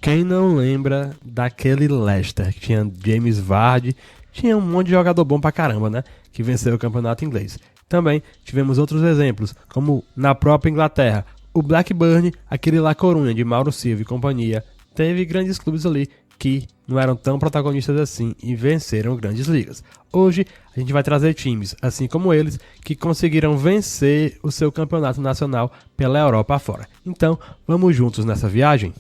Quem não lembra daquele Leicester que tinha James Vardy, tinha um monte de jogador bom pra caramba, né? Que venceu o campeonato inglês. Também tivemos outros exemplos, como na própria Inglaterra, o Blackburn, aquele La Coruña de Mauro Silva e companhia, teve grandes clubes ali que não eram tão protagonistas assim e venceram grandes ligas. Hoje a gente vai trazer times, assim como eles, que conseguiram vencer o seu campeonato nacional pela Europa afora. Então, vamos juntos nessa viagem?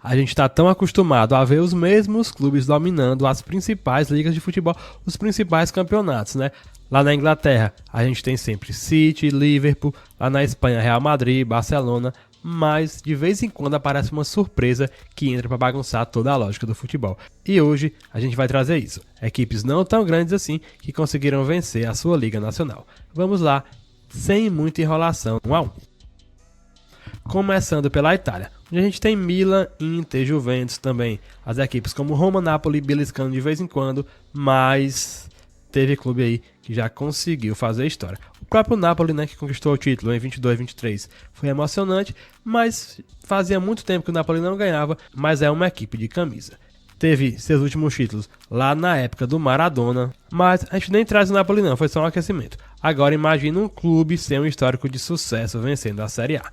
A gente está tão acostumado a ver os mesmos clubes dominando as principais ligas de futebol, os principais campeonatos, né? Lá na Inglaterra, a gente tem sempre City, Liverpool, lá na Espanha, Real Madrid, Barcelona, mas de vez em quando aparece uma surpresa que entra para bagunçar toda a lógica do futebol. E hoje a gente vai trazer isso. Equipes não tão grandes assim que conseguiram vencer a sua Liga Nacional. Vamos lá, sem muita enrolação, 1 a 1. Começando pela Itália, onde a gente tem Milan, Inter, Juventus também. As equipes como Roma, Napoli, beliscando de vez em quando, mas teve clube aí que já conseguiu fazer história. O próprio Napoli, né, que conquistou o título em 22-23, foi emocionante, mas fazia muito tempo que o Napoli não ganhava, mas é uma equipe de camisa. Teve seus últimos títulos lá na época do Maradona, mas a gente nem traz o Napoli não, foi só um aquecimento. Agora imagina um clube sem um histórico de sucesso vencendo a Série A.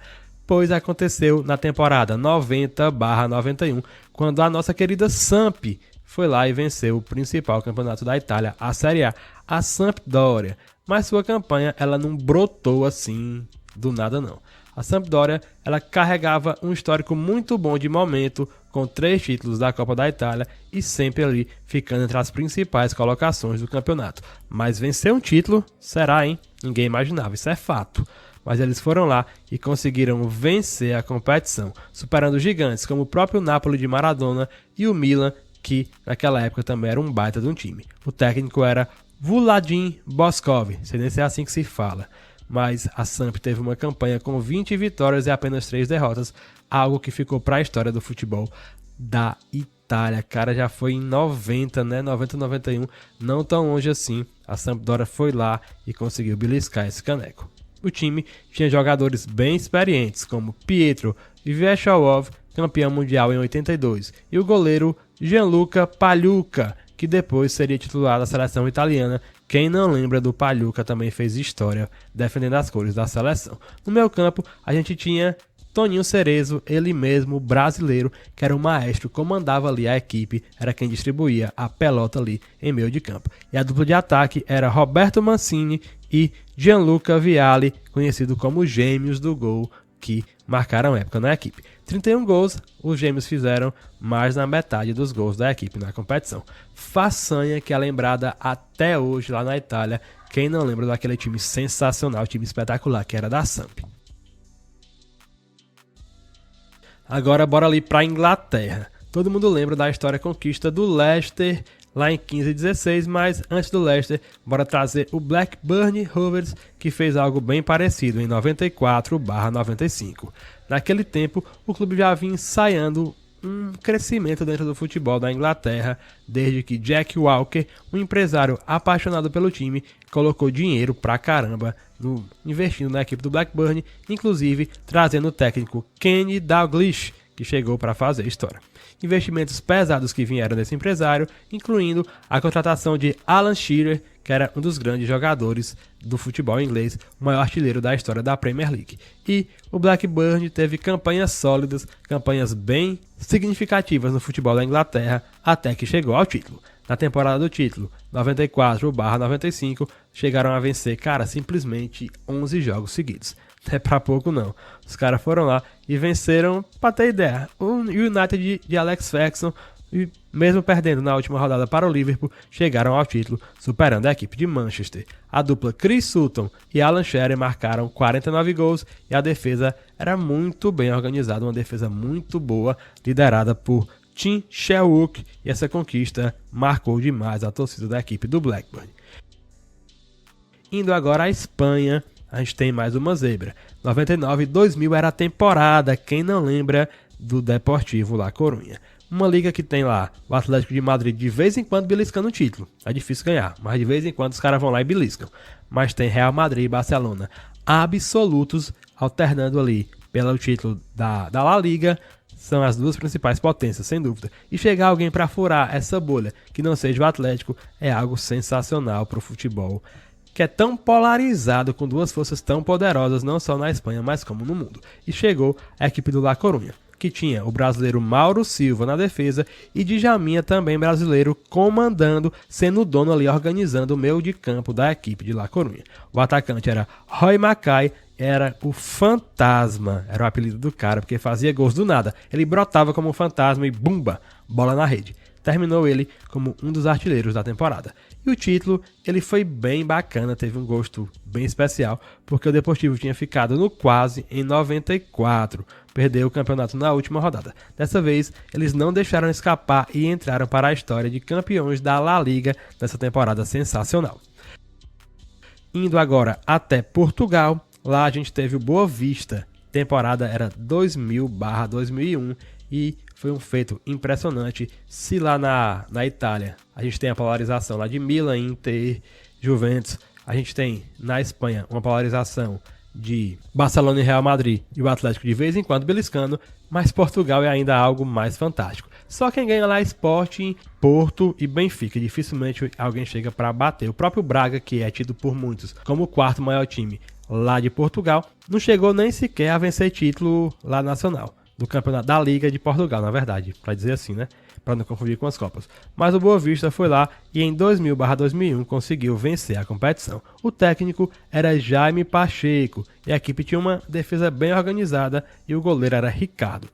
Pois aconteceu na temporada 90/91, quando a nossa querida Samp foi lá e venceu o principal campeonato da Itália, a Série A Sampdoria. Mas sua campanha ela não brotou assim do nada não. A Sampdoria ela carregava um histórico muito bom de momento, com 3 títulos da Copa da Itália e sempre ali ficando entre as principais colocações do campeonato. Mas vencer um título, será hein? Ninguém imaginava, isso é fato. Mas eles foram lá e conseguiram vencer a competição, superando gigantes como o próprio Napoli de Maradona e o Milan, que naquela época também era um baita de um time. O técnico era Vladim Boskov, sei nem se é assim que se fala, mas a Samp teve uma campanha com 20 vitórias e apenas 3 derrotas, algo que ficou para a história do futebol da Itália. Cara, já foi em 90, né? 90-91, não tão longe assim. A Sampdoria foi lá e conseguiu beliscar esse caneco. O time tinha jogadores bem experientes, como Pietro Vyshevov, campeão mundial em 82, e o goleiro Gianluca Pagliuca, que depois seria titular da seleção italiana. Quem não lembra do Pagliuca também fez história defendendo as cores da seleção. No meio campo, a gente tinha Toninho Cerezo, ele mesmo, brasileiro, que era o maestro, comandava ali a equipe, era quem distribuía a pelota ali em meio de campo. E a dupla de ataque era Roberto Mancini e Gianluca Vialli, conhecido como Gêmeos do Gol, que marcaram época na equipe. 31 gols, os gêmeos fizeram mais na metade dos gols da equipe na competição. Façanha que é lembrada até hoje lá na Itália. Quem não lembra daquele time sensacional, time espetacular que era da Samp. Agora bora ali para a Inglaterra. Todo mundo lembra da história conquista do Leicester lá em 15 e 16, mas antes do Leicester, bora trazer o Blackburn Rovers, que fez algo bem parecido em 94/95. Naquele tempo, o clube já vinha ensaiando um crescimento dentro do futebol da Inglaterra, desde que Jack Walker, um empresário apaixonado pelo time, colocou dinheiro pra caramba investindo na equipe do Blackburn, inclusive trazendo o técnico Kenny Dalglish, que chegou para fazer história. Investimentos pesados que vieram desse empresário, incluindo a contratação de Alan Shearer, que era um dos grandes jogadores do futebol inglês, o maior artilheiro da história da Premier League. E o Blackburn teve campanhas sólidas, campanhas bem significativas no futebol da Inglaterra, até que chegou ao título. Na temporada do título, 94/95, chegaram a vencer, cara, simplesmente 11 jogos seguidos. Não é pra pouco não. Os caras foram lá e venceram, pra ter ideia, o United de Alex Ferguson, e mesmo perdendo na última rodada para o Liverpool, chegaram ao título, superando a equipe de Manchester. A dupla Chris Sutton e Alan Shearer marcaram 49 gols e a defesa era muito bem organizada, uma defesa muito boa, liderada por Tim Sherwood, e essa conquista marcou demais a torcida da equipe do Blackburn. Indo agora à Espanha, a gente tem mais uma zebra. 99-2000 era a temporada, quem não lembra do Deportivo La Coruña. Uma liga que tem lá o Atlético de Madrid de vez em quando beliscando o título. É difícil ganhar, mas de vez em quando os caras vão lá e beliscam. Mas tem Real Madrid e Barcelona absolutos, alternando ali pelo título da La Liga, são as duas principais potências, sem dúvida. E chegar alguém para furar essa bolha, que não seja o Atlético, é algo sensacional para o futebol, que é tão polarizado, com duas forças tão poderosas, não só na Espanha, mas como no mundo. E chegou a equipe do La Coruña, que tinha o brasileiro Mauro Silva na defesa e Djalminha, também brasileiro, comandando, sendo o dono ali, organizando o meio de campo da equipe de La Coruña. O atacante era Roy Mackay, era o fantasma, era o apelido do cara, porque fazia gols do nada. Ele brotava como um fantasma e bumba, bola na rede. Terminou ele como um dos artilheiros da temporada. E o título, ele foi bem bacana, teve um gosto bem especial, porque o Deportivo tinha ficado no quase em 94, perdeu o campeonato na última rodada. Dessa vez, eles não deixaram escapar e entraram para a história de campeões da La Liga nessa temporada sensacional. Indo agora até Portugal, lá a gente teve o Boa Vista, temporada era 2000/2001 e foi um feito impressionante. Se lá na Itália a gente tem a polarização lá de Milan, Inter, Juventus, a gente tem na Espanha uma polarização de Barcelona e Real Madrid e o Atlético de vez em quando beliscando, mas Portugal é ainda algo mais fantástico. Só quem ganha lá é Sporting, Porto e Benfica. Dificilmente alguém chega para bater. O próprio Braga, que é tido por muitos como o quarto maior time lá de Portugal, não chegou nem sequer a vencer título lá nacional, do campeonato da Liga de Portugal, na verdade, para dizer assim, né? Para não confundir com as Copas. Mas o Boa Vista foi lá e em 2000/2001 conseguiu vencer a competição. O técnico era Jaime Pacheco e a equipe tinha uma defesa bem organizada e o goleiro era Ricardo.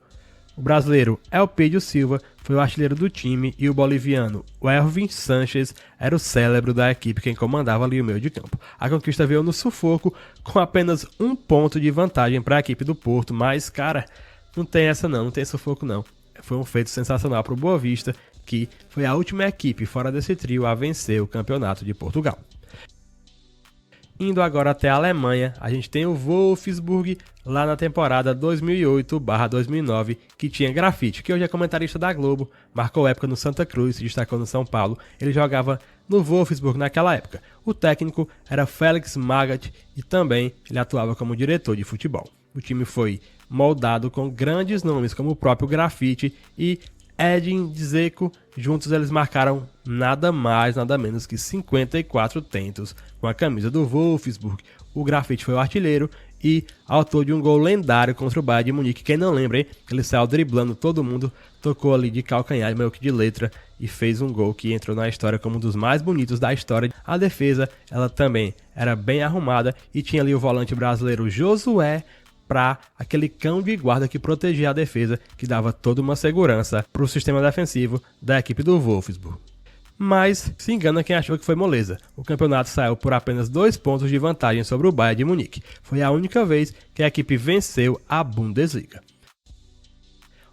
O brasileiro Elpidio Silva foi o artilheiro do time e o boliviano Erwin Sanchez era o cérebro da equipe, quem comandava ali o meio de campo. A conquista veio no sufoco com apenas 1 ponto de vantagem para a equipe do Porto, mas, cara, não tem essa não tem sufoco não. Foi um feito sensacional para o Boa Vista, que foi a última equipe fora desse trio a vencer o campeonato de Portugal. Indo agora até a Alemanha, a gente tem o Wolfsburg lá na temporada 2008/2009, que tinha Grafite, que hoje é comentarista da Globo, marcou época no Santa Cruz, se destacou no São Paulo. Ele jogava no Wolfsburg naquela época. O técnico era Felix Magath e também ele atuava como diretor de futebol. O time foi moldado com grandes nomes como o próprio Grafite e Edin Dzeko. Juntos eles marcaram nada mais, nada menos que 54 tentos com a camisa do Wolfsburg. O Grafite foi o artilheiro e autor de um gol lendário contra o Bayern de Munique. Quem não lembra, hein? Ele saiu driblando todo mundo, tocou ali de calcanhar, meio que de letra, e fez um gol que entrou na história como um dos mais bonitos da história. A defesa, ela também era bem arrumada e tinha ali o volante brasileiro Josué, para aquele cão de guarda que protegia a defesa, que dava toda uma segurança para o sistema defensivo da equipe do Wolfsburg. Mas se engana quem achou que foi moleza. O campeonato saiu por apenas 2 pontos de vantagem sobre o Bayern de Munique. Foi a única vez que a equipe venceu a Bundesliga.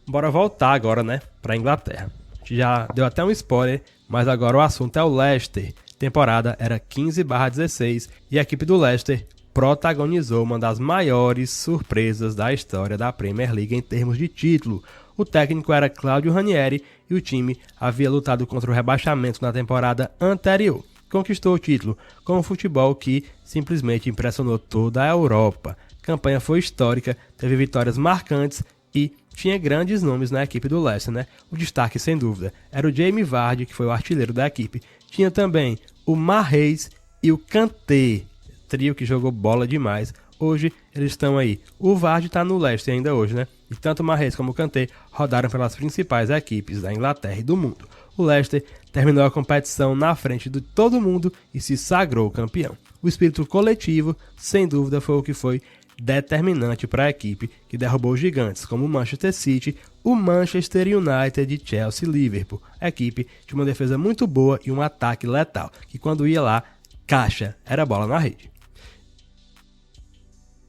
Bora voltar agora, né, para a Inglaterra. A gente já deu até um spoiler, mas agora o assunto é o Leicester. A temporada era 15/16 e a equipe do Leicester protagonizou uma das maiores surpresas da história da Premier League em termos de título. O técnico era Claudio Ranieri e o time havia lutado contra o rebaixamento na temporada anterior. Conquistou o título com um futebol que simplesmente impressionou toda a Europa. A campanha foi histórica, teve vitórias marcantes e tinha grandes nomes na equipe do Leicester, né? O destaque, sem dúvida, era o Jamie Vardy, que foi o artilheiro da equipe. Tinha também o Mahrez e o Kanté, trio que jogou bola demais. Hoje eles estão aí. O Vardy está no Leicester ainda hoje, né? E tanto o Mahrez como o Kanté rodaram pelas principais equipes da Inglaterra e do mundo. O Leicester terminou a competição na frente de todo mundo e se sagrou campeão. O espírito coletivo, sem dúvida, foi o que foi determinante para a equipe que derrubou gigantes como o Manchester City, o Manchester United, Chelsea e Liverpool. A equipe tinha uma defesa muito boa e um ataque letal, que quando ia lá, caixa, era bola na rede.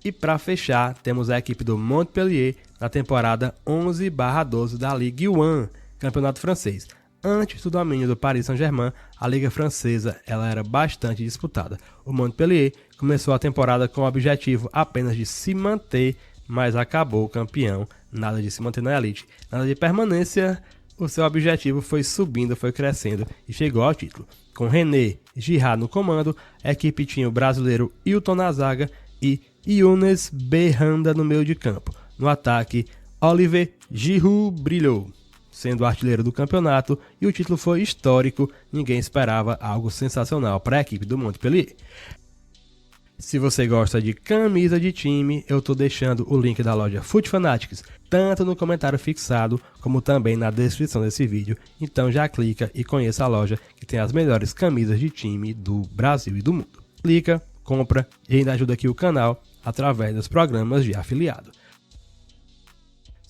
E para fechar, temos a equipe do Montpellier na temporada 11/12 da Ligue 1, campeonato francês. Antes do domínio do Paris Saint-Germain, a Liga Francesa ela era bastante disputada. O Montpellier começou a temporada com o objetivo apenas de se manter, mas acabou campeão. Nada de se manter na elite, nada de permanência. O seu objetivo foi subindo, foi crescendo e chegou ao título. Com René Girard no comando, a equipe tinha o brasileiro Hilton na zaga e Younes Berranda no meio de campo. No ataque, Olivier Giroud brilhou, sendo artilheiro do campeonato, e o título foi histórico. Ninguém esperava algo sensacional para a equipe do Montpellier. Se você gosta de camisa de time, eu tô deixando o link da loja Foot Fanatics, tanto no comentário fixado, como também na descrição desse vídeo. Então já clica e conheça a loja que tem as melhores camisas de time do Brasil e do mundo. Clica, compra e ainda ajuda aqui o canal através dos programas de afiliado.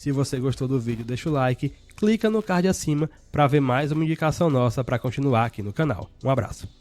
Se você gostou do vídeo, deixa o like, clica no card acima para ver mais uma indicação nossa para continuar aqui no canal. Um abraço.